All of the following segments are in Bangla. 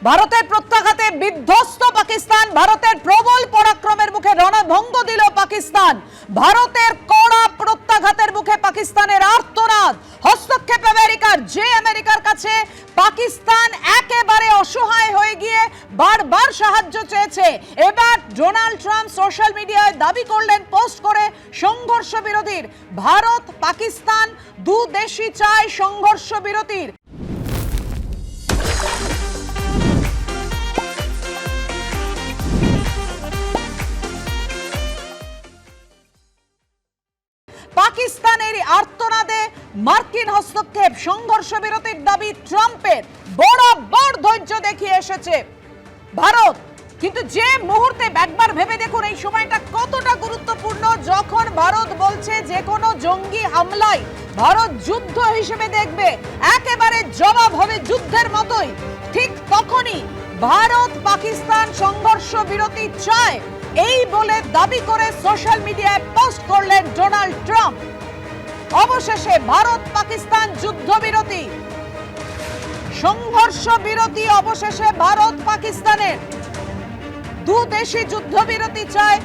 ভারতের প্রত্যাঘাতে বিধ্বস্ত পাকিস্তান, ভারতের প্রবল পরাক্রমের মুখে রণভঙ্গ দিল পাকিস্তান। ভারতের কড়া প্রত্যাঘাতের মুখে পাকিস্তানের আর্তনাদ, হস্তক্ষেপ আমেরিকার, যে আমেরিকার কাছে পাকিস্তান একেবারে অসহায় হয়ে গিয়ে বারবার সাহায্য চেয়েছে। এবার ডোনাল্ড ট্রাম্প সোশ্যাল মিডিয়ায় দাবি করলেন পোস্ট করে সংঘর্ষ বিরতির। ভারত পাকিস্তান দু দেশই চায় সংঘর্ষ বিরতির। পাকিস্তানের আর্তনাদে মার্কিন হস্তক্ষেপ, সংঘর্ষ বিরতির দাবি ট্রাম্পের। বরাবর ধৈর্য দেখিয়ে এসেছে ভারত, কিন্তু যে মুহূর্তে একবার ভেবে দেখুন এই সময়টা কতটা গুরুত্বপূর্ণ, যখন ভারত বলছে যে কোনো জঙ্গি হামলায় ভারত যুদ্ধ হিসেবে দেখবে, একেবারে জবাব হবে যুদ্ধের মতোই। ঠিক তখনই ভারত পাকিস্তান সংঘর্ষ বিরতি চায় এই বলে দাবি করে সোশ্যাল মিডিয়ায় পোস্ট করলেন ডোনাল্ড ট্রাম্প। অবশেষে ভারত পাকিস্তান যুদ্ধবিরতি, সংঘর্ষ বিরতি অবশেষে ভারত পাকিস্তানের দু দেশই যুদ্ধবিরতি চায়।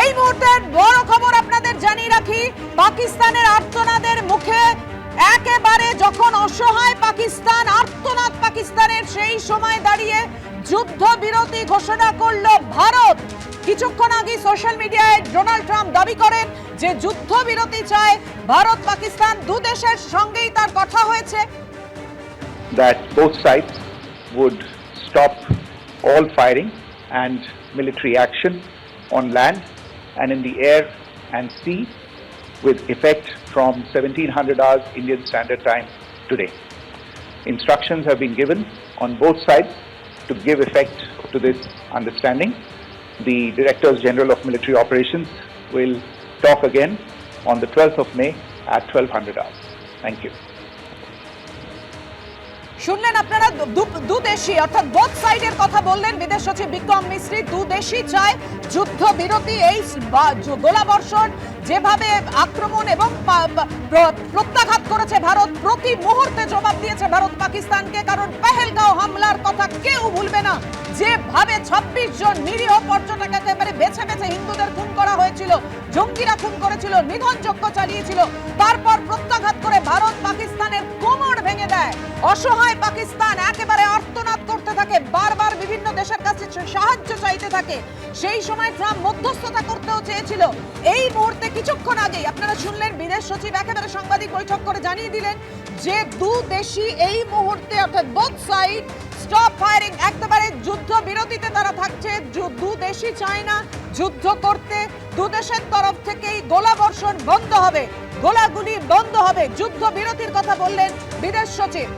এই মুহূর্তের বড় খবর আপনাদের জানিয়ে রাখি, পাকিস্তানের আর্তনাদের মুখে একেবারে যখন অসহায় পাকিস্তান, আর্তনাদ পাকিস্তানের, সেই সময় দাঁড়িয়ে যুদ্ধবিরতি ঘোষণা করলো ভারত। কিছুক্ষণ আগে সোশ্যাল মিডিয়ায় ডোনাল্ড ট্রাম্প দাবি করেন যে যুদ্ধবিরতি চায় ভারত পাকিস্তান, দু দেশের সঙ্গেই তার কথা হয়েছে। That both sides would stop all firing and military action on land and in the air and sea with effect from 1700 hours Indian Standard Time today. Instructions have been given on both sides to give effect to this understanding. The Directors General of Military Operations will talk again on the 12th of May at 1200 hours. Thank you. শুনলেন আপনারা, দু দেশই অর্থাৎ বোথ সাইডের কথা বললেন বিদেশ সচিব বিক্রম মিশ্রি। দু দেশই চায় যুদ্ধ বিরতি। এই গোলাবর্ষণ, যেভাবে আক্রমণ এবং প্রত্যাঘাত করেছে ভারত, প্রতি মুহূর্তে জবাব দিয়েছে ভারত পাকিস্তানকে। কারণ পেহেলগাঁও হামলার কথা কেউ ভুলবে না, যেভাবে 26 জন নিরীহ পর্যটক একেবারে বেছে বেছে হিন্দুদের খুন করা হয়েছিল, জঙ্গিরা খুন করেছিল, নিধনযজ্ঞ চালিয়েছিল। তারপর প্রত্যাঘাত করে ভারত পাকিস্তানের কোমর ভেঙে দেয়। অসহায় পাকিস্তান একেবারে আর্তনাদ করতে থাকে, বারবার বিভিন্ন দেশের কাছে সাহায্য চাইতে থাকে। সেই সময় ট্রাম্প মধ্যস্থতা করতেও চেয়েছিল। এই মুহূর্তে কিছুক্ষণ আগেই আপনারা শুনলেন বিদেশ সচিব একেবারে সাংবাদিক বৈঠক করে জানিয়ে দিলেন যে দু দেশই এই মুহূর্তে অর্থাৎ বোথ সাইড স্টপ ফায়ারিং, একেবারে যুদ্ধ বিরতিতে তারা থাকছে। দু দেশই চায় না যুদ্ধ করতে, দু দেশের তরফ থেকেই গোলাবর্ষণ বন্ধ হবে, গোলাগুলি বন্ধ হবে, যুদ্ধ বিরতির কথা বললেন বিদেশ সচিব।